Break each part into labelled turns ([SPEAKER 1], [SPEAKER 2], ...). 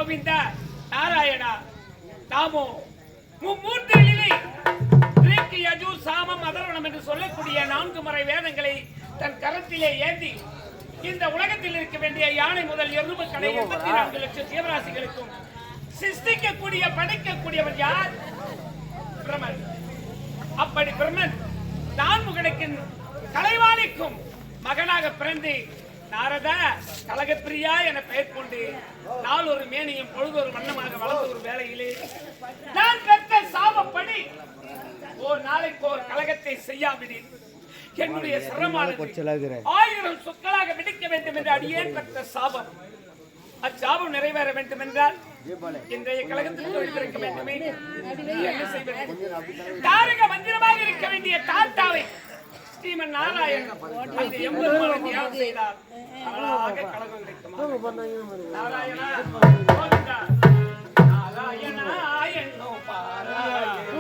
[SPEAKER 1] கோவிந்தா நாராயணா தாமோ மும்மூர்த்திகளிலே கிரேக்கு யஜு சாமம் அதர்வணம் என்று சொல்லக்கூடிய 4 முறை வேதங்களை தன் கரத்திலே ஏந்தி இந்த உலகத்தில் இருக்க வேண்டிய யானை முதல் எறும்பு கடை 84 லட்சம் ஜீவராசிகளுக்கும் சிருஷ்டிக்கக்கூடிய படைக்கக்கூடியவர் யார்? பிரம்மன். அப்படி பிரம்மன் நான்முகனுக்கு கலைவாணிக்கும் மகனாக பிறந்து நாரத கலகப்பிரியா என பெயர் கொண்டு நாள் ஒரு மேனியும் பொழுது ஒரு வண்ணமாக வளர்ந்த ஒரு வேளையிலே நான் பெற்ற சாபப்படி ஒரு நாளைக்கு ஒரு கலகத்தை செய்யாவிடு என்னுடைய சிரமானது 1000 சொற்களாக விடுக்க வேண்டும் என்று அடியேன் பெற்ற சாபம். அச்சாபம் நிறைவேற வேண்டும் என்றால் இன்றைய கழகத்திற்கு வைத்திருக்க வேண்டுமே. என்ன செய்வது? தாரக மந்திரமாக இருக்க வேண்டிய தாத்தாவை ஸ்ரீமன் நாராயணன் அந்த எம்பெருமானை தியானம் செய்தார். அவளாக கழகம் கிடைக்குமா? நாராயணா கோவிந்தா நாராயணா என்னோ பாராயண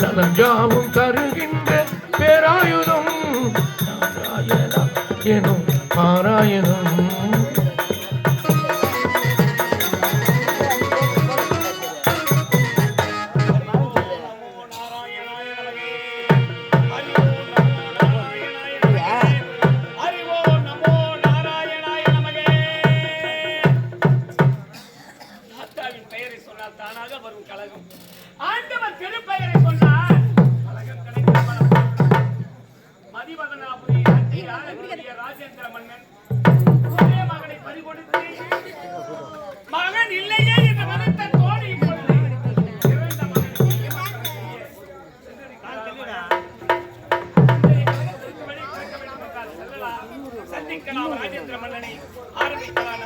[SPEAKER 2] நலஞ்சாவும் தருகின்ற பேராயுதம் நாராயணா எனும் பாராயணம்.
[SPEAKER 1] மகன் இல்லையே என்று மனத்தை தோழி சந்திக்கலாம் ராஜேந்திர மன்னனை ஆரம்பிக்கலாம்.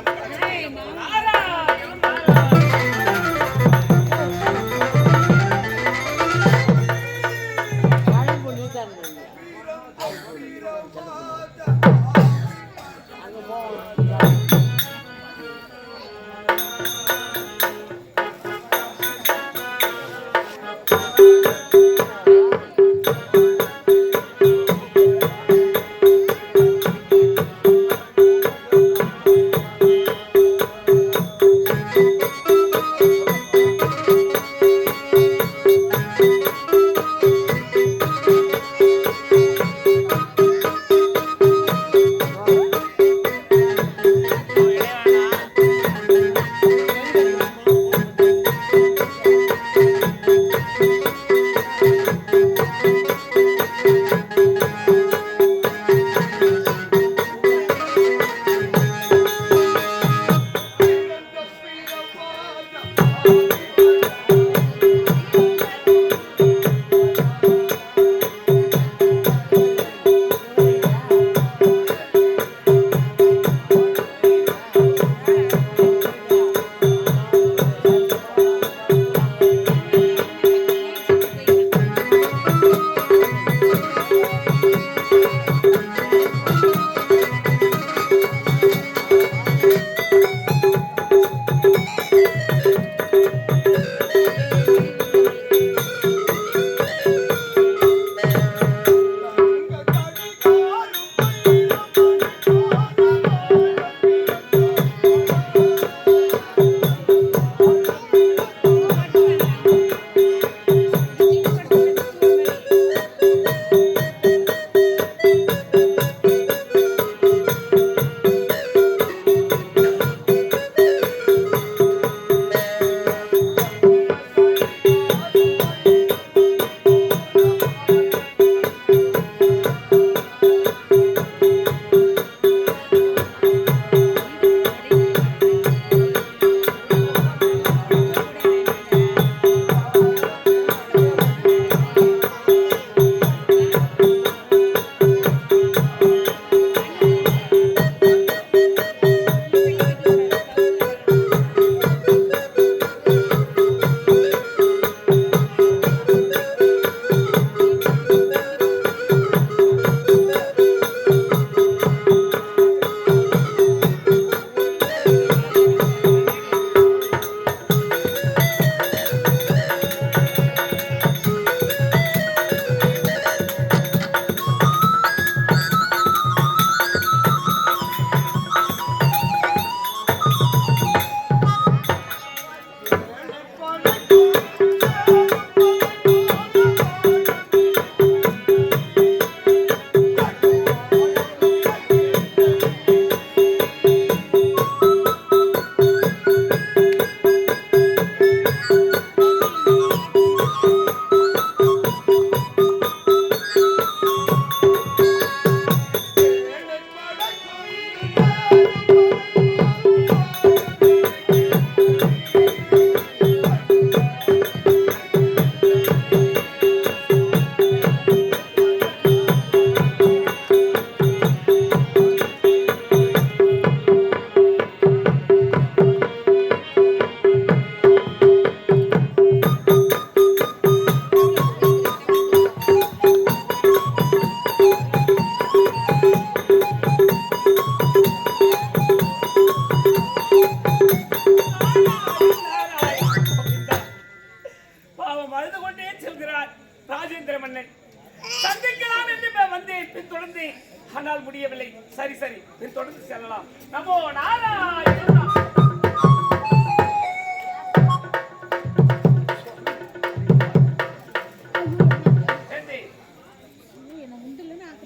[SPEAKER 1] தெரியவில்லை. சரி சரி, நீ தொடர்ந்து செல்லலாம். நமோ நாராயணா.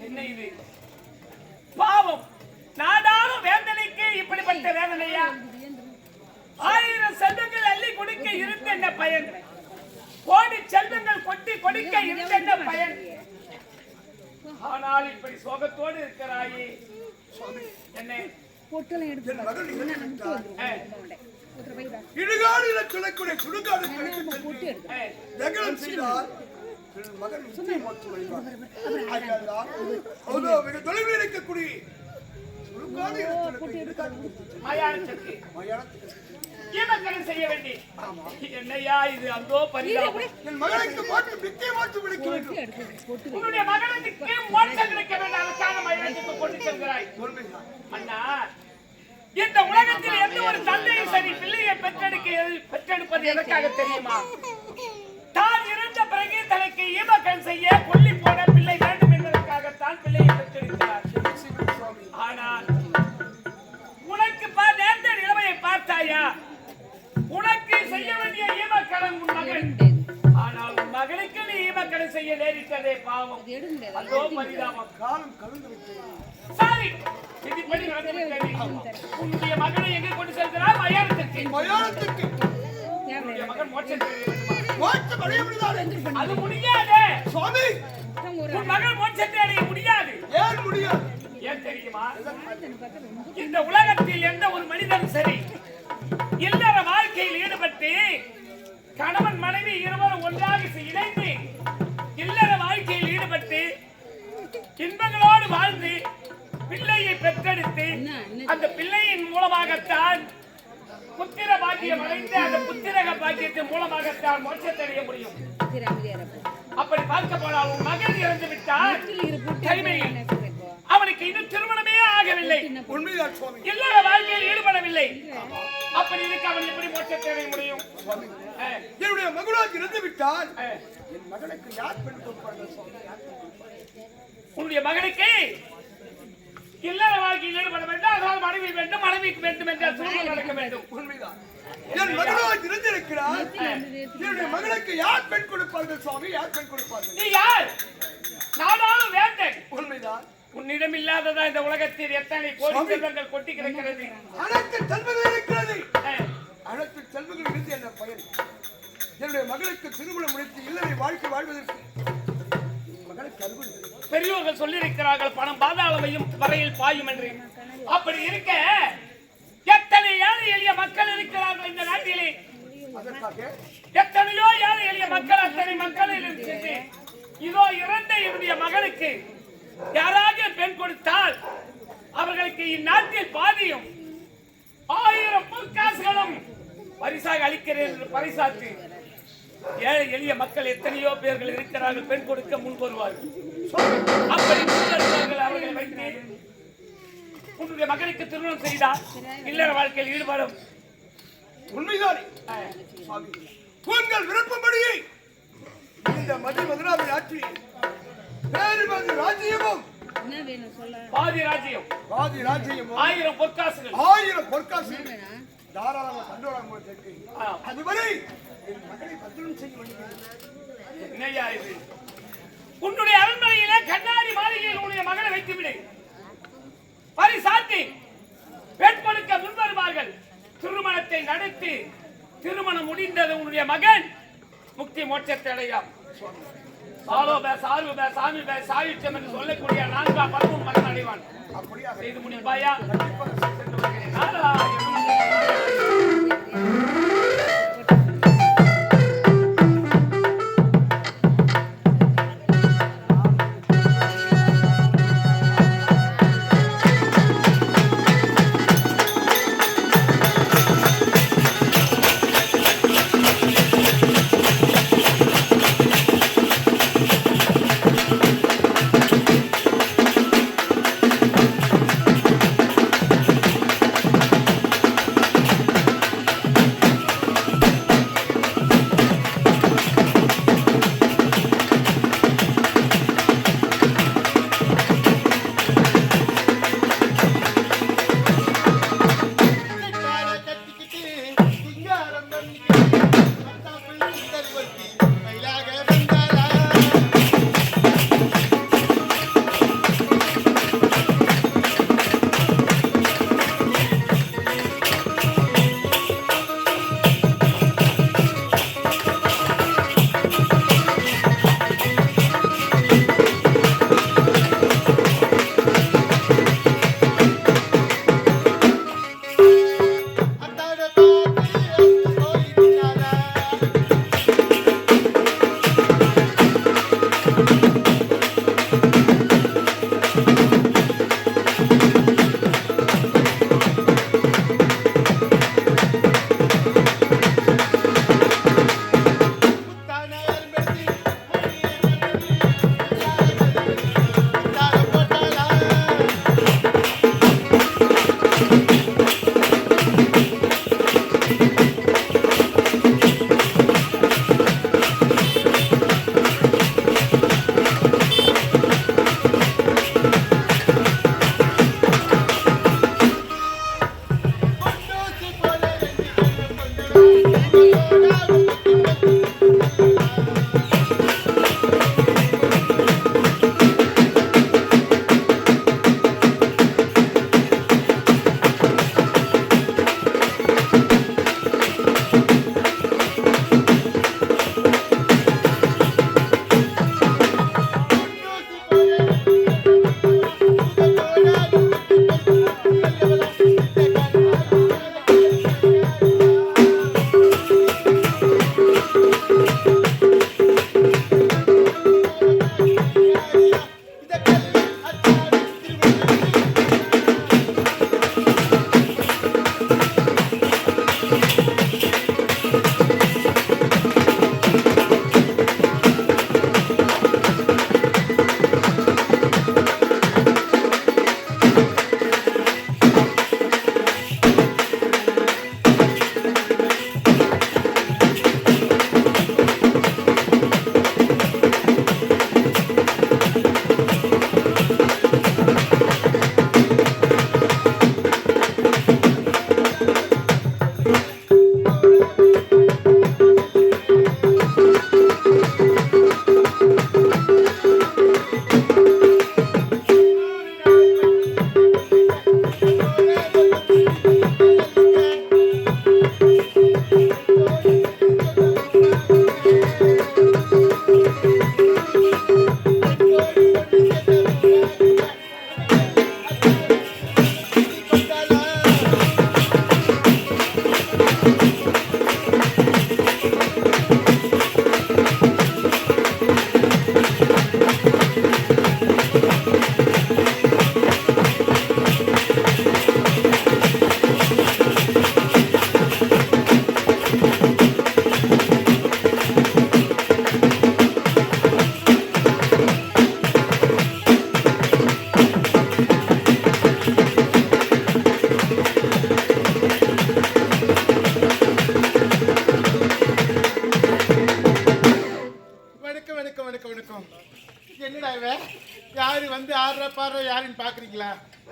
[SPEAKER 1] என்ன இது பாவம்? நாடாளும் வேதனைக்கு இப்படிப்பட்ட வேதனையா? 1000 செல்வங்கள் அள்ளி கொடுக்க இருந்த என்ன பயன்? கோடி செல்வங்கள் கொட்டி கொடுக்க இருந்த என்ன பயன்? ஆனால் இப்படி சோகத்தோடு இருக்கிறாயே. என்ன
[SPEAKER 3] இடுகாடில சொல்லக்கூடிய சுடுகாடு தொலைவில் இருக்கக்கூடிய
[SPEAKER 1] செய்ய வேண்டி என்னையா இது? அந்தோ பரிதாபம்.
[SPEAKER 3] என் மகனுக்கு மாற்று பிக்கை மாற்று விடுக்க வேண்டும்.
[SPEAKER 1] உன்னுடைய மகனுக்கு மோட்சம் கிடைக்க வேண்டும். அதற்கான மயிலத்துக்கு கொண்டு செல்கிறாய். அண்ணா, இந்த உலகத்தில் எந்த ஒரு தந்தையும் சரி பிள்ளையை பெற்றெடுப்பது எதற்காக தெரியுமா? தான் இறந்த பிறகு தனக்கு ஈமக்கண் செய்ய கொல்லி போன பிள்ளை வேண்டும் என்பதற்காகத்தான் பிள்ளையை பெற்றெடுக்கிறார். ஆனால் உனக்கு நேர்ந்த நிலைமையை பார்த்தாயா? உனக்கு செய்ய வேண்டிய ஈமக்கடன் உன் மகன். ஆனால் உன் மகனுக்கு நீ ஈமக்கடன் செய்ய நேரிட்டதே பாவம். அதோ பரிதாபம்.
[SPEAKER 3] காலம் கலந்து விட்டது.
[SPEAKER 1] சாரி, இதுபடி நடந்துவிட்டது. உன்னுடைய மகனை எங்கே கொண்டு செல்கிறார்? மயானத்திற்கு.
[SPEAKER 3] மயானத்திற்கு.
[SPEAKER 1] உன்னுடைய மகன் மோட்சத்தை
[SPEAKER 3] மோட்சம் அடைய முடியாது.
[SPEAKER 1] அது முடியாது
[SPEAKER 3] சுவாமி.
[SPEAKER 1] உன் மகன் மோட்சத்தை அடைய முடியாது.
[SPEAKER 3] ஏன் முடியாது?
[SPEAKER 1] ஏன் தெரியுமா? இந்த உலகத்தில் எந்த ஒரு மனிதனும் சரி இல்லற வாழ்க்கையில் ஈடுபட்டு கணவன் மனைவி இருவரும் ஒன்றாக இணைந்து இல்லற வாழ்க்கையில் ஈடுபட்டு இன்பங்களோடு வாழ்ந்து பிள்ளையை பெற்றெடுத்து அந்த பிள்ளையின் மூலமாகத்தான் புத்திர பாக்கியம் அடைந்து அந்த புத்திரக பாக்கியத்தின் மூலமாகத்தான் மோட்சத்தை அடைய முடியும். அப்படி பார்க்க போனால் உன் மகன் இறந்து விட்டால் கைமையில் அவனுக்கு இன்னும் திருமணமே ஆகவில்லை.
[SPEAKER 3] உண்மைதான் சுவாமி.
[SPEAKER 1] இல்லற வாழ்க்கையில் ஈடுபடவில்லை. அப்படி இருக்க அவன் எப்படி மோட்சத்தை அடைய முடியும்?
[SPEAKER 3] என்னுடைய மகனாக இருந்து விட்டால் என் மகனுக்கு யார் பெண் கொடுப்பார்கள் சுவாமி?
[SPEAKER 1] உன்னுடைய மகனுக்கு இல்லற வாழ்க்கையில் ஈடுபட வேண்டும். அதனால் மனைவி வேண்டும், மனைவிக்கு வேண்டும் என்ற சூழ்நிலை நடக்க வேண்டும்.
[SPEAKER 3] உண்மைதான். என் மகனாக இருந்திருக்கிறார். என்னுடைய மகனுக்கு யார் பெண் கொடுப்பார்கள் சுவாமி? யார் பெண் கொடுப்பார்கள்?
[SPEAKER 1] நீ யார்? நானாலும் வேண்டேன்.
[SPEAKER 3] உண்மைதான்.
[SPEAKER 1] உன்னிடம் இல்லாததா இந்த உலகத்தில் எத்தனை கோடி செல்வங்கள் கொட்டி கிடக்கிறது?
[SPEAKER 3] அனைத்து செல்வங்கள் இருக்கிறது. அனைத்து செல்வங்கள் இருந்து என்ன பயன்? என்னுடைய மகளுக்கு திருமணம் முடித்து இல்லறை வாழ்க்கை வாழ்வதற்கு மகளுக்கு அருள்.
[SPEAKER 1] பெரியோர்கள் சொல்லியிருக்கிறார்கள், பணம் பாதாளமையும் வரையில் பாயும் என்று. அப்படி இருக்க எத்தனை ஏழை எளிய மக்கள் இருக்கிறார்கள் இந்த நாட்டிலே.
[SPEAKER 3] அதற்காக
[SPEAKER 1] எத்தனையோ ஏழை எளிய மக்கள் அத்தனை மக்களில் இருந்து இதோ இறந்த என்னுடைய மகனுக்கு யாராக பெண் கொடுத்தால் அவர்களுக்கு இந்நாட்டில் பாதியும் 1000 பொற்காசுகளும் பரிசாக அளிக்கிறேன் என்று பரிசாற்றி ஏழை எளிய மக்கள் எத்தனையோ பேர்கள் இருக்கிறார்கள். பெண் கொடுக்க முன் வருவார்கள். அப்படி முன்வருவார்கள். அவர்களை வைத்து உன்னுடைய மகனுக்கு திருமணம் செய்தால் இல்லற வாழ்க்கையில் ஈடுபடும்.
[SPEAKER 3] உண்மைதானே சுவாமி? உங்கள் விருப்பப்படி இந்த மதுராவின் ஆட்சி பேருமதி ராஜ்யமும் பாதி ராஜ்யம் 1000 பொற்காசுகள் 1000 பொற்காசுகள் தாராளமாக கண்டோடாமல் கேட்கிறேன். அதுவரை என் மகளை பத்திரம் செய்ய வேண்டும்.
[SPEAKER 1] என்னையா இது? உன்னுடைய அரண்மனையிலே கண்ணாடி மாளிகையில் உன்னுடைய மகளை வைத்துவிடு. பரிசாத்தி பெண் கொடுக்க முன்வருவார்கள். திருமணத்தை நடத்தி திருமணம் முடிந்தது உன்னுடைய மகன் முக்தி மோட்சத்தை அடையாம். சாமி சாயுச்சம் என்று சொல்லக்கூடிய 4ஆம் பருவம் மகன் அடைவான்.
[SPEAKER 3] அப்படியா
[SPEAKER 1] செய்து முடிப்பாயா?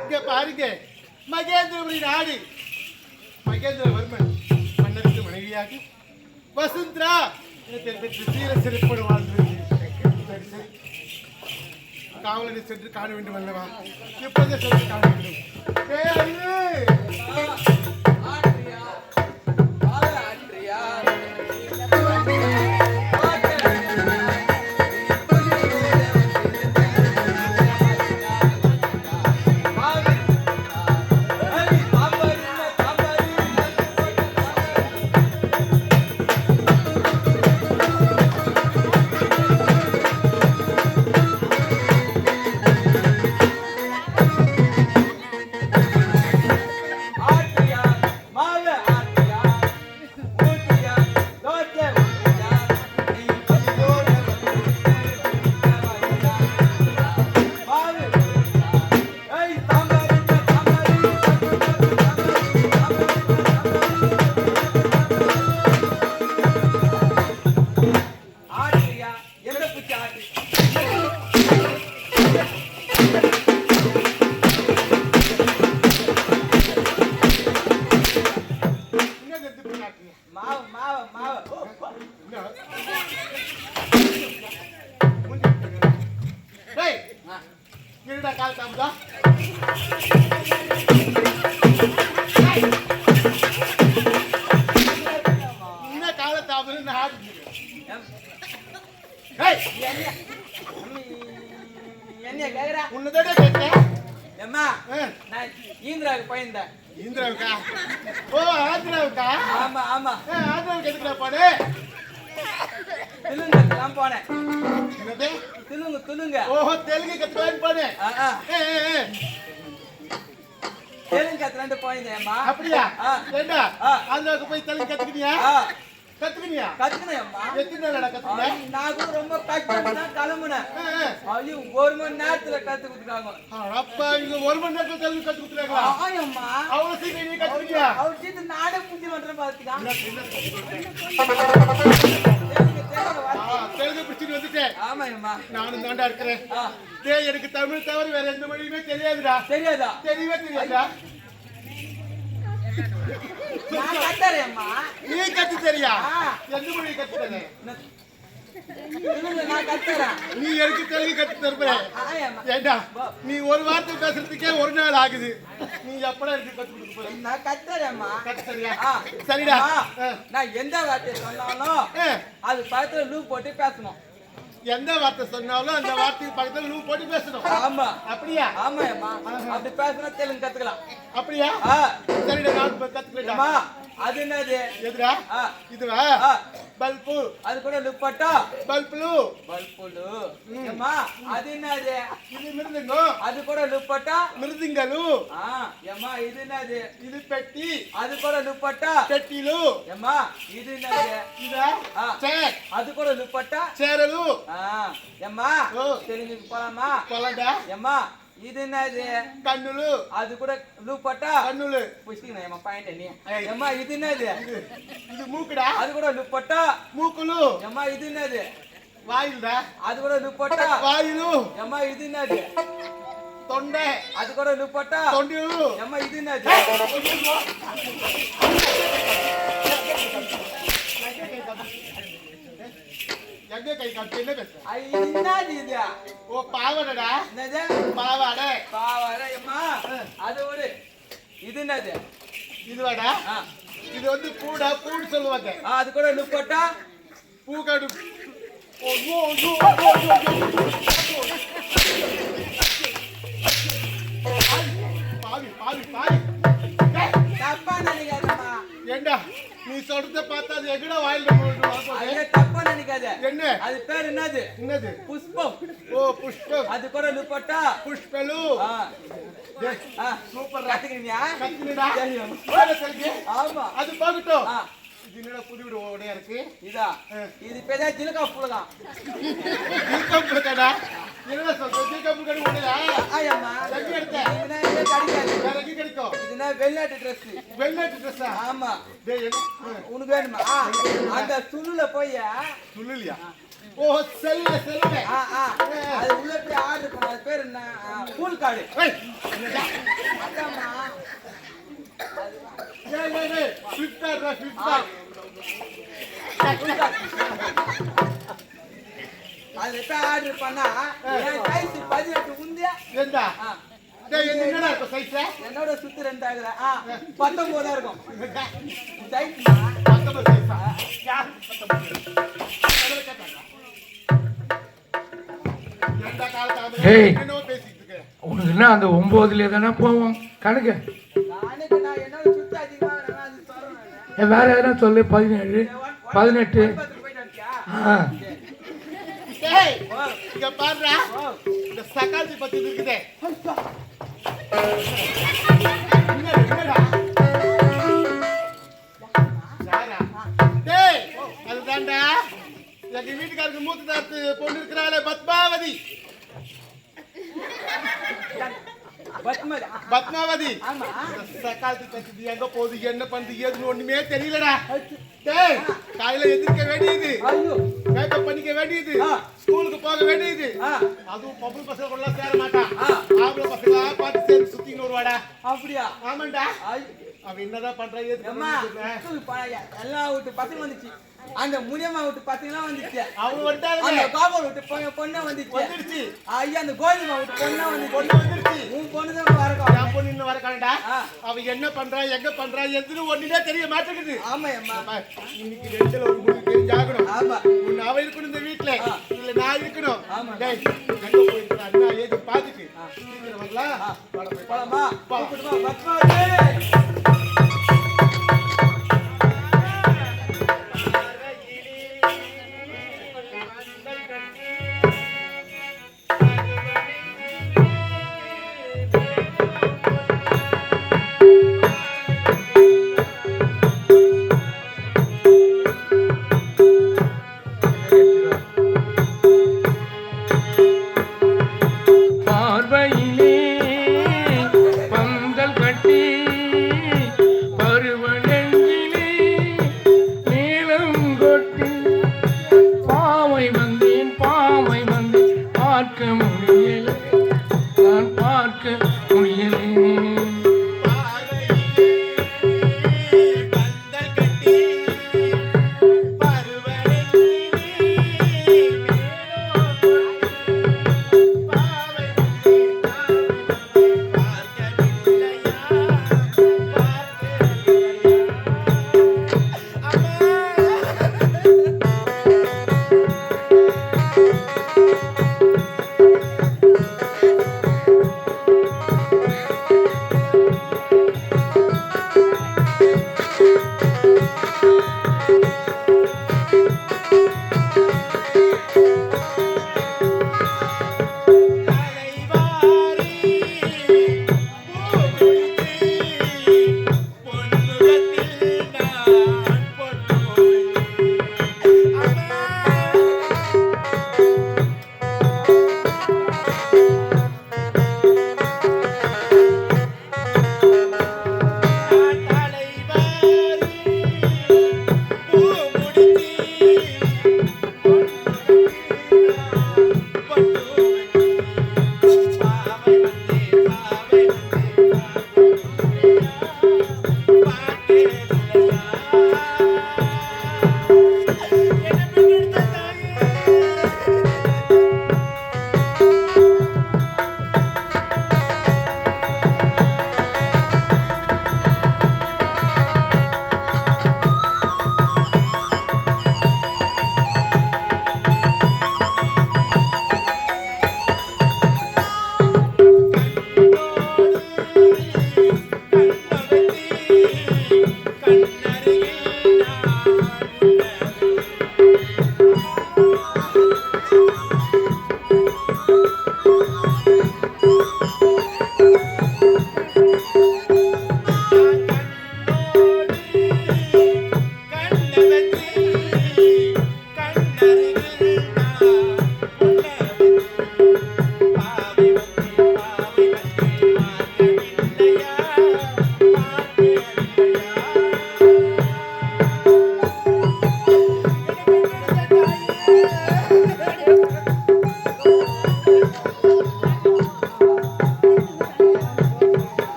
[SPEAKER 4] இங்க பாருங்க, மகேந்திரபுரி நாடு மகேந்திரவர்மன் மன்னருக்கு மனைவியாக வசுந்தரா சீர சிறப்போடு வாழ்ந்திருக்கு. சரி சரி, காவலனை சென்று காண வேண்டும் அல்லவா? இப்போதே சென்று காண வேண்டும்.
[SPEAKER 5] ஈந்திராவுக்கு பயந்தேன்.
[SPEAKER 4] இந்திராவுக்கா? ஓ ஆந்திராவுக்கா?
[SPEAKER 5] ஆமா ஆமா.
[SPEAKER 4] ஆந்திராவுக்கு எதுக்குடா போனே?
[SPEAKER 5] தெலுங்குலாம் போனேன்.
[SPEAKER 4] என்னது?
[SPEAKER 5] தெலுங்கு.
[SPEAKER 4] ஓஹோ, தெலுங்கு கத்துக்கலான்னு போனேன்.
[SPEAKER 5] தெலுங்கு கத்துலாண்டு போயிருந்தேன்மா.
[SPEAKER 4] அப்படியா? ஏண்டா ஆந்திராவுக்கு போய் தெலுங்கு கத்துக்கினியா? கத்துக்கினியா?
[SPEAKER 5] கத்துக்கினேம்மா.
[SPEAKER 4] எத்தனை நாளா கத்துக்கின?
[SPEAKER 5] நான் கூட ரொம்ப கஷ்டப்பட்டு கிளம்புனேன். ஐயோ, 1 மணி நேரத்துல கத்து கொடுத்துட்டாங்க.
[SPEAKER 4] அப்ப இங்க 1 மணி நேரத்துல தெலுங்கு கத்து கொடுத்துறாங்களா?
[SPEAKER 5] ஆமாம்மா.
[SPEAKER 4] அவ்வளவு சீக்கிரம் நீ கத்துக்கினியா?
[SPEAKER 5] அவர் சீட்டு நானே புரிஞ்சு பண்றேன் பாத்துக்கா.
[SPEAKER 4] தெலுங்கு பிடிச்சிட்டு வந்துட்டேன்.
[SPEAKER 5] ஆமாம்மா.
[SPEAKER 4] நானும் தாண்டா இருக்கிறேன். டேய், எனக்கு தமிழ் தவிர வேற எந்த மொழியுமே தெரியாதுடா.
[SPEAKER 5] தெரியாதா?
[SPEAKER 4] தெரியவே தெரியாதா?
[SPEAKER 5] நான் கத்துறேன்மா.
[SPEAKER 4] நீ கத்து தெரியா? எந்த மொழி கத்துறே?
[SPEAKER 5] தெலுங்கு நான் கத்துறேன்.
[SPEAKER 4] நீ எனக்கு தெலுங்கு கத்து தருப்பே. ஏண்டா, நீ ஒரு வார்த்தை பேசுறதுக்கே 1 நாள் ஆகுது. நீ எப்படா எனக்கு கத்து கொடுக்க போற?
[SPEAKER 5] நான் கத்துறேன்மா.
[SPEAKER 4] கத்து சரியா? சரிடா.
[SPEAKER 5] நான் எந்த வார்த்தை சொன்னாலும் அது பக்கத்துல லூப் போட்டு பேசணும்.
[SPEAKER 4] எந்த வார்த்தை சொன்னாலும் அந்த வார்த்தைக்கு பக்கத்துல லூப் போட்டு பேசணும்.
[SPEAKER 5] ஆமா.
[SPEAKER 4] அப்படியா?
[SPEAKER 5] ஆமாம்மா. அப்படி பேசினா தெலுங்கு கத்துக்கலாம்.
[SPEAKER 4] அப்படியா? சரிடா, நான் கத்துக்கிறேன்டா.
[SPEAKER 5] அது என்னது?
[SPEAKER 4] எதுடா? இதுவா? பல்பு.
[SPEAKER 5] அது கூட லுப்பட்டா.
[SPEAKER 4] பல்புலு.
[SPEAKER 5] பல்புலு. ஏம்மா, அது என்னது?
[SPEAKER 4] இது மிருதங்கம்.
[SPEAKER 5] அது கூட லுப்பட்டா.
[SPEAKER 4] மிருதங்கலு.
[SPEAKER 5] ஏம்மா, இது என்னது?
[SPEAKER 4] இது பெட்டி.
[SPEAKER 5] அது கூட லுப்பட்டா.
[SPEAKER 4] பெட்டிலு.
[SPEAKER 5] ஏம்மா, இது என்னது?
[SPEAKER 4] இதா? சேர்.
[SPEAKER 5] அது கூட லுப்பட்டா.
[SPEAKER 4] சேரலு.
[SPEAKER 5] ஏம்மா, தெலுங்குக்கு போலாமா?
[SPEAKER 4] போலாம்டா.
[SPEAKER 5] ஏம்மா, இது என்னது?
[SPEAKER 4] கண்ணுலு.
[SPEAKER 5] அது கூட லுப்பட்டா.
[SPEAKER 4] கண்ணுலு.
[SPEAKER 5] புஷ்டிங்க ஏம்மா, பாயிண்ட் நீ. ஏம்மா, இது என்னது?
[SPEAKER 4] இது மூக்குடா.
[SPEAKER 5] அது கூட லுப்பட்டா.
[SPEAKER 4] மூக்குலு.
[SPEAKER 5] ஏம்மா, இது என்னது?
[SPEAKER 4] வாயில்டா.
[SPEAKER 5] அது கூட லுப்பட்டா.
[SPEAKER 4] வாயிலு.
[SPEAKER 5] ஏம்மா, இது என்னது?
[SPEAKER 4] தொண்டை.
[SPEAKER 5] அது கூட லுப்பட்டா.
[SPEAKER 4] தொண்டிலு.
[SPEAKER 5] ஏம்மா, இது என்னது?
[SPEAKER 4] எங்க கை காட்டு என்ன பேச?
[SPEAKER 5] என்னது இது?
[SPEAKER 4] ஓ, பாவாடா.
[SPEAKER 5] என்னது?
[SPEAKER 4] பாவாடை.
[SPEAKER 5] பாவாடை. ஏம்மா, அது ஒரு இது என்னது?
[SPEAKER 4] இதுவாடா? இது வந்து பூடா, பூன்னு சொல்லுவாங்க.
[SPEAKER 5] அது கூட லுப்பட்டா.
[SPEAKER 4] பூக்காடு. பாவி பாவி பாவி.
[SPEAKER 5] தப்பா நினைக்காதம்மா.
[SPEAKER 4] ஏண்டா, நீ சொல்றத பார்த்தா அது எங்கடா வாயில
[SPEAKER 5] ஐயா, தப்பா நினைக்காத.
[SPEAKER 4] என்ன?
[SPEAKER 5] அது பேர் என்னது?
[SPEAKER 4] என்னது?
[SPEAKER 5] புஷ்பம்.
[SPEAKER 4] ஓ, புஷ்பம்.
[SPEAKER 5] அது கூட லுப்பட்டா.
[SPEAKER 4] புஷ்பலு.
[SPEAKER 5] சூப்பர். கத்துக்கிறீங்க?
[SPEAKER 4] கத்துனடா.
[SPEAKER 5] ஆமா.
[SPEAKER 4] அது போகட்டும். இது என்னடா புது வீடு ஓடையா இருக்கு?
[SPEAKER 5] இதா? இது பேதா ஜிலகா புலகம்.
[SPEAKER 4] ஜிலகா புலகடா? என்னடா சொல்ற? ஜிலகா புலகடி ஓடையா?
[SPEAKER 5] ஆயம்மா.
[SPEAKER 4] எங்க எடுத்த?
[SPEAKER 5] இதுனா எங்க கிடைக்காது.
[SPEAKER 4] வேற எங்க கிடைக்கும்?
[SPEAKER 5] இதுனா வெளிநாட்டு ட்ரெஸ்.
[SPEAKER 4] வெளிநாட்டு ட்ரெஸ்ஸா?
[SPEAKER 5] ஆமா.
[SPEAKER 4] டேய்
[SPEAKER 5] உனக்கு வேணுமா? அந்த சுள்ளுல போய்
[SPEAKER 4] சுள்ளுலியா? ஓ செல்ல.
[SPEAKER 5] அது உள்ள போய் ஆர்டர் பண்ண. அது பேர் என்ன? Cool card.
[SPEAKER 4] ஏய்
[SPEAKER 5] அதாம்மா.
[SPEAKER 4] டேய் ஃபிளிப்கார்ட்.
[SPEAKER 5] அது போய் ஆர்டர் பண்ணா என் சைஸ் 18 உந்தியா?
[SPEAKER 4] ஏண்டா? டேய் என்னடா இப்ப சைஸ்?
[SPEAKER 5] என்னோட சுத்து 2 ஆகுற. 19 இருக்கும். சைஸ்
[SPEAKER 4] 19 சைஸா?
[SPEAKER 1] யார்
[SPEAKER 4] எந்த காலத்துல
[SPEAKER 2] ஏய்.
[SPEAKER 4] என்னோ பேசிட்டு இருக்க?
[SPEAKER 2] உனக்கு என்ன அந்த 9லே தானே போவோம் கணக்கு.
[SPEAKER 5] நாளைக்கு நான் என்னோட சுத்து அதிகமா நான் அது சொல்றேன்.
[SPEAKER 2] வேற எதனா சொல்லு. 17 18.
[SPEAKER 5] போயிட்டு வந்துட்டியா?
[SPEAKER 4] டேய் இங்க பாருடா. இந்த சகாதி பத்தி இருக்குதே. என்னடா? யாரா? டேய் அதுதான்டா எங்க வீட்டுக்காரருக்கு மூத்த தாத்து பொண்ணு இருக்கிறாளே பத்மாவதி. பத்மாவதி.
[SPEAKER 5] ஆமா.
[SPEAKER 4] சகாதி பத்தி எங்க போகுது என்ன பண்ணுது ஏதுன்னு ஒண்ணுமே தெரியலடா. டேய் காலையில எந்திரிக்க வேண்டியது,
[SPEAKER 5] ஐயோ.
[SPEAKER 4] மேக்கப் பண்ணிக்க வேண்டியது, ஸ்கூலுக்கு போக வேண்டியது. அதுவும் பொம்பளை பசங்க கூட சேர மாட்டான். ஆம்பளை பசங்க பார்த்து சேர்ந்து சுத்தின்னு வருவாடா.
[SPEAKER 5] அப்படியா?
[SPEAKER 4] ஆமாண்டா. அவன் என்னதான் பண்றான் ஏது
[SPEAKER 5] எல்லா வீட்டு பசங்க வந்துச்சு. அந்த முனியம்மா வீட்டு பசங்க வந்துச்சு.
[SPEAKER 4] அவங்க வந்துட்டாங்க.
[SPEAKER 5] அந்த கோபால் வீட்டு பொண்ணு வந்துச்சு. ஐயா அந்த கோயிலுமா வீட்டு பொண்ணு வந்துச்சு. உன் பொண்ணு தான் வரக்கும்.
[SPEAKER 4] என் பொண்ணு இன்னும் வரக்காண்டா. அவன் என்ன பண்றான் எங்க பண்றான் எதுன்னு ஒண்ணுமே தெரிய மாட்டேங்குது.
[SPEAKER 5] ஆமா அம்மா.
[SPEAKER 4] இன்னைக்கு ரெண்டுல ஒரு முடிவு தெரிஞ்சாகணும்.
[SPEAKER 5] ஆமா.
[SPEAKER 4] உன்னை அவ இருக்கணும் இந்த வீட்டுல, இல்ல நான் இருக்கணும்.
[SPEAKER 5] ஆமா.
[SPEAKER 4] டேய் எங்க போயிருக்க அண்ணா ஏது பாத்துட்டு சீக்கிரம் வரலாம்.
[SPEAKER 5] போலாமா? கூப்பிடுமா? பத்மாவதி.
[SPEAKER 2] பார்வையிலே பந்தல் கட்டி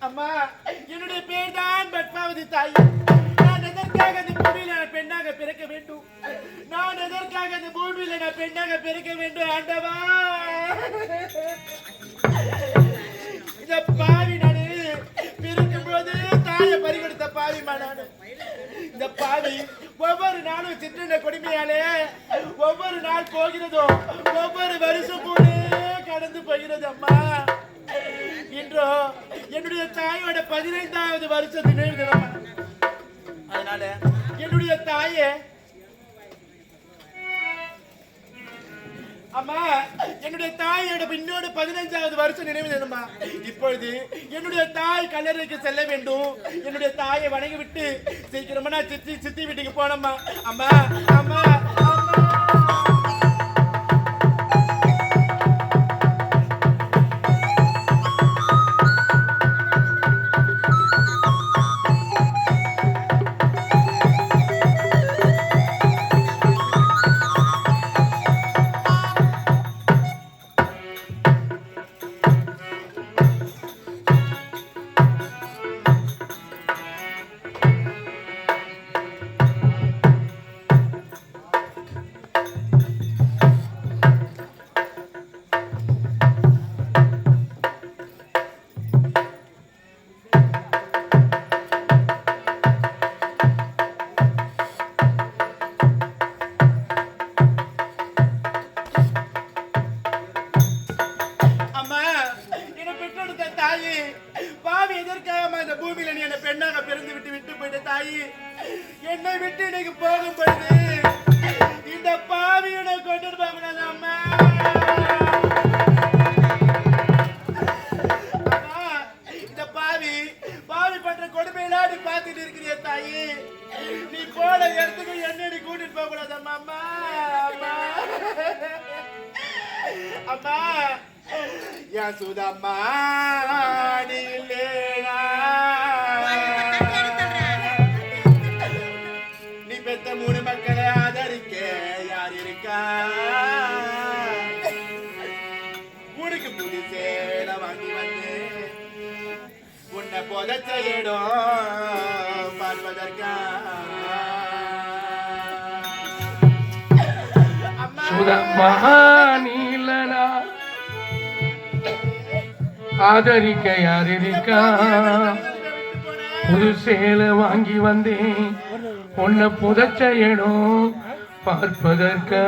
[SPEAKER 4] அம்மா என்னுடைய பேர் தான் பத்மாவதி தாய். நான் எதற்காக இந்த பூமியில நான் பெண்ணாக பிறக்க வேண்டும்? நான் எதற்காக இந்த பூமியில நான் பெண்ணாக பிறக்க வேண்டும் ஆண்டவா? இந்த பாவி நானு பிறக்கும் போது தாயை பறிகொடுத்த பாவிமா நானு. இந்த பாவி ஒவ்வொரு நாளும் சிற்றின கொடுமையாலே ஒவ்வொரு நாள் போகிறதோ ஒவ்வொரு வருஷம் கூட கடந்து போகிறது அம்மா. இன்றோ என்னுடைய தாயோட 15வது வருஷ நினைவு தினம். அதனால என்னுடைய தாயே அம்மா என்னுடைய தாயோட இன்னொரு 15வது வருஷம் நினைவு தினமா. இப்பொழுது என்னுடைய தாய் கல்லறைக்கு செல்ல வேண்டும். என்னுடைய தாயை வணங்கி விட்டு சீக்கிரமா நான் சித்தி வீட்டுக்கு போனோம்மா. அம்மா அம்மா பாவி எதற்காக இந்த பூமியில நீ என்ன பெண்ணாக பிறந்து விட்டு போயிட்ட தாயி. என்னை விட்டு இன்னைக்கு போகும் பொழுது இந்த பாவியோட கொண்டு போகக்கூடாது அம்மா. இந்த பாவி பண்ற கொடுமையெல்லாம் நீ பார்த்துட்டு இருக்கிறிய தாயி. நீ போன இடத்துக்கு என்னடி கூட்டிட்டு போக கூடாது அம்மா. அம்மா அம்மா யா சுதம்மா நீ இல்லேனா நீ பெத்த 3 மக்களை ஆதரிக்க யார் இருக்கா? உனக்கு புது சேலை வாங்கி வந்து உன்னை புதைச்ச இடம் பார்ப்பதற்கா?
[SPEAKER 2] சுதம்மா நீலனா ஆதரிக்க யார் இருக்கா? புது சேலை வாங்கி வந்தேன் உன்னை புதைச்ச இடம் பார்ப்பதற்கா?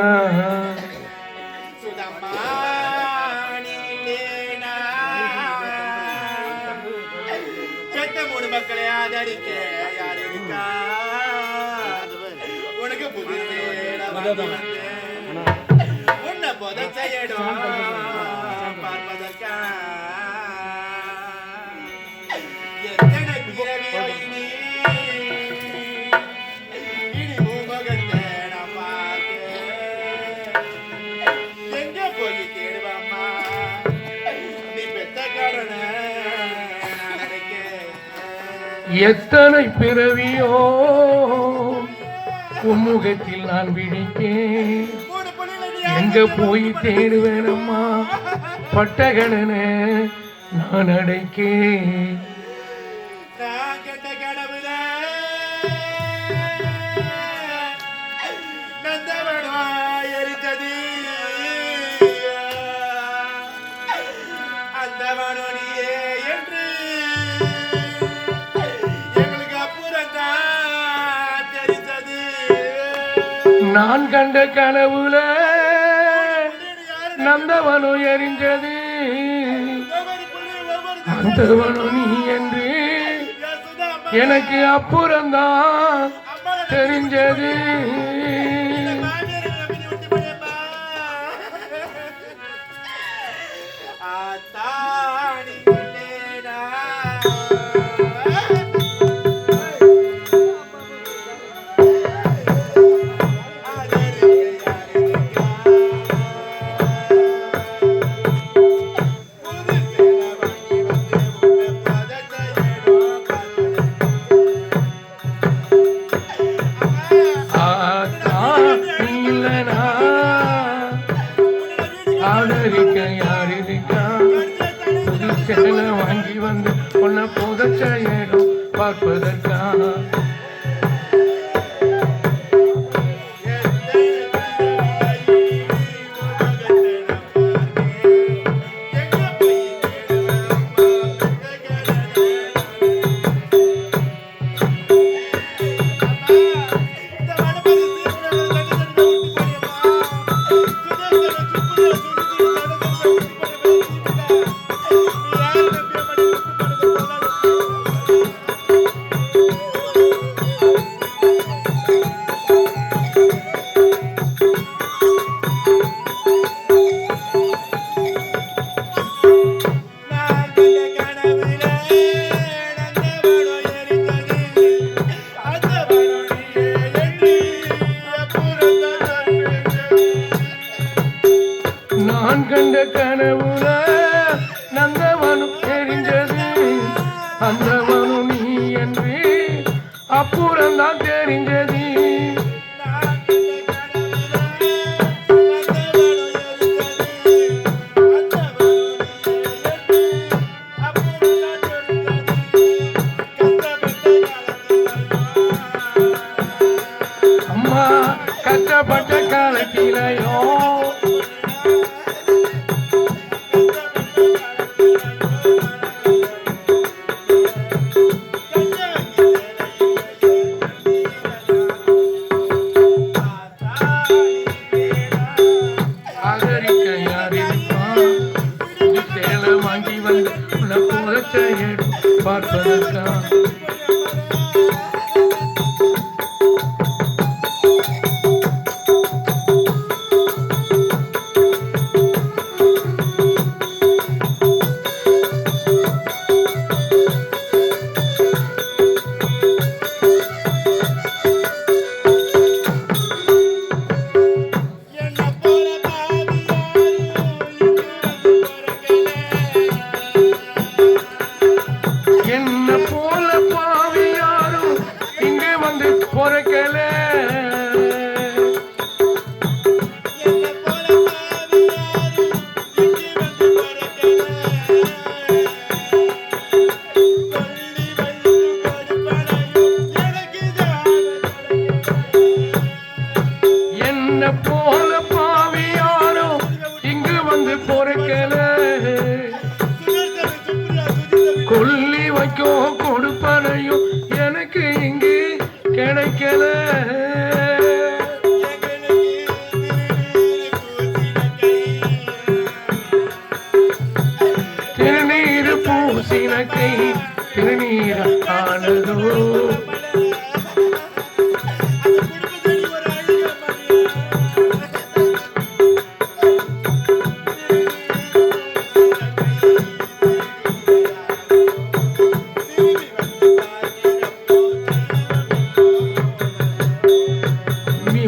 [SPEAKER 4] சுதம்மா நீலேனா பெத்த 3 மக்களை ஆதரிக்க யார் இருக்கா? உனக்கு புது சேலை வாங்கி வந்தேன் உன்னை புதைச்ச இடம் பார்ப்பதற்கா? எத்தனை பிறவியோ இனி முகத்தை நான் பார்த்தேன். எங்க போய் தேடுவாம்மா நீ பெத்த கடனை நான் நினைக்கிறேன்.
[SPEAKER 2] எத்தனை பிறவியோ உம்முகத்தில் நான் விழிக்கேன். எங்க போய் தேடுவேனம்மா பட்டகடனை நான் அடைக்கேன்.
[SPEAKER 4] நான் கண்ட கனவுல நந்தவனம் எரித்தது. அந்த வனோனியே என்று எங்களுக்கு அப்புறம் தான் தெரிந்தது.
[SPEAKER 2] நான் கண்ட கனவுல நந்தவனம் எரிஞ்சது. அந்தவனம் நீ என்று எனக்கு அப்புறம்தான் தெரிஞ்சது. ஆதரிக்க யார் இருக்கா? புது சேலை வாங்கி வந்து உன்னை புதைச்ச இடம் பார்ப்பதற்கா நான் கண்ட கனவுல நந்தவனும் தெரிஞ்சது அந்தவனும் நீ என்று அப்புறம்தான் தெரிஞ்சது அம்மா கஷ்டப்பட்ட காலத்திலையோ வாங்கி வந்து உன்னை புதைச்ச இடம் பார்ப்பதற்கா என்ன போல பாவி யாரும் இங்கே வந்து பொறக்கல என்ன போல பாவி யாரும் இங்கு வந்து பொறக்கல கொல்லி வைக்கும் கொடுப்பனையும் எனக்கு இங்கு கிடைக்கல திருநீர் பூசினக்கை திருநீர் ஆனதோ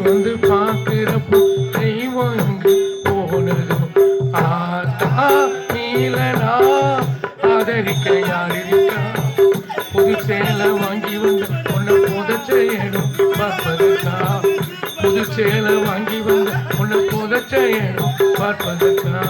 [SPEAKER 2] வந்து பார்க்கிறப்போ தெய்வம் இங்கு போனதும் ஆத்தா நீலனா ஆதரிக்க யார் இருக்கா புது சேலை வாங்கி வந்து உன்னை புதைச்ச இடம் பார்ப்பதற்கா புது சேலை வாங்கி வந்து உன்னை புதைச்ச இடம் பார்ப்பதற்கா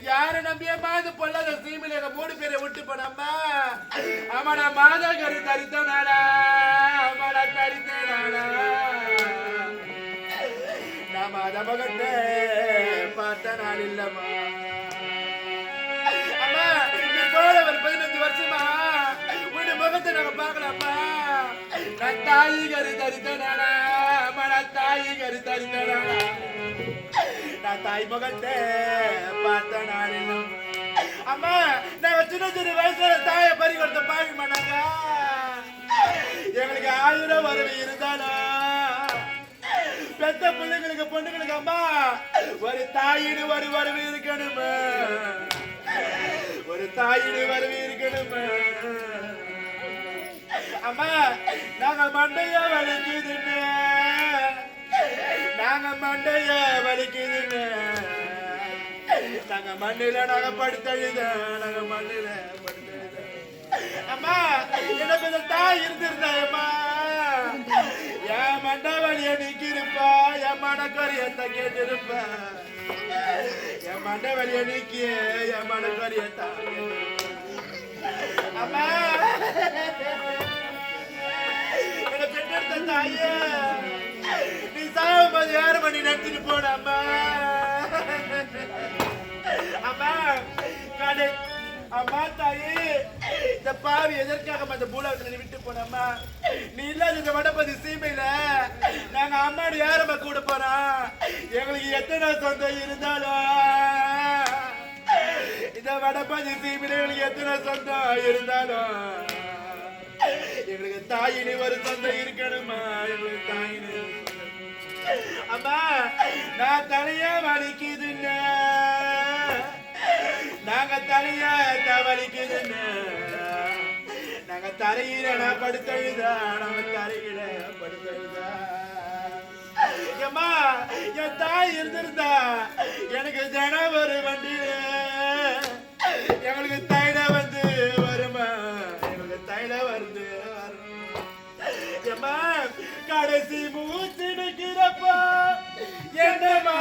[SPEAKER 4] யாரை நம்பியம்மா இது பொல்லாத சீமையில 3 பேரை விட்டு போனம்மா ஆமாடா மாதா கரு தரித்தனாடா ஆமாடா தரித்தனாடா நான் மாதா மகத்தை பார்த்த நாள் இல்லம்மா அம்மா நீ போல ஒரு 15 வருஷமா உன் முகத்தை நாங்க பார்க்கலாமா நான் தாயி கரு தரித்தனாடா ஆமாடா தாயி கரு தரித்தனாடா நான் தாய் முகத்தை பார்த்த நாளிலும் அம்மா நாங்க சின்ன சின்ன வயசுல தாயை பறி கொடுத்த பாவி மாட்டாங்க எங்களுக்கு 1000 வரவு இருந்தாலும் பெத்த பிள்ளைங்களுக்கு பொண்ணுங்களுக்கு அம்மா ஒரு தாயிடு ஒரு வரவு இருக்கணுமா ஒரு தாயிடு வரவு இருக்கணுமா அம்மா நாங்க மண்டைய வலிக்குதுன்னு நாங்க மண்டைய வலிக்குதுன்னு நாங்க மண்ணில நாங்க படுத்தழுத நாங்க மண்ணில படுத்தழுத அம்மா எனக்கு இந்த தாய் இருந்திருந்தாயம்மா என் மண்ட வழிய நீக்கிருப்பா என் மனக்கரியத்தை கேட்டிருப்பா என் மண்ட வழிய நீக்கிய என் மனக்கரியத்தை அம்மா என்ன பெற்றெடுத்த தாயே நீ சாகும்போது யாரு மணி நடத்திட்டு போன அம்மா அம்மா கடை அம்மா தாயே இந்த பாவி எதற்காக அந்த பூலகத்துல நீ விட்டு போனம்மா நீ இல்லாத இந்த வடபதி சீமையில நாங்க அம்மாடி யாரம்மா கூட போறோம் எங்களுக்கு எத்தனை சொந்தம் இருந்தாலும் இந்த வடபதி சீமையில எங்களுக்கு எத்தனை சொந்தம் இருந்தாலும் எங்களுக்கு தாயினி ஒரு சொந்தம் இருக்கணுமா எங்களுக்கு தாயினி அம்மா நான் தலையா வலிக்குதுன்னு நாங்க தலையா வலிக்குதுன்னு நாங்க தரையில படுத்தழுதா நாங்க தரையில படுத்தழுதா ஏம்மா என் தாய் இருந்திருந்தா எனக்கு தினம் ஒரு வண்டியில எங்களுக்கு தைல வந்து வருமா எங்களுக்கு தைல வருது ஏம்மா கடைசி மூச்சு நிக்கிறப்பா என்னமா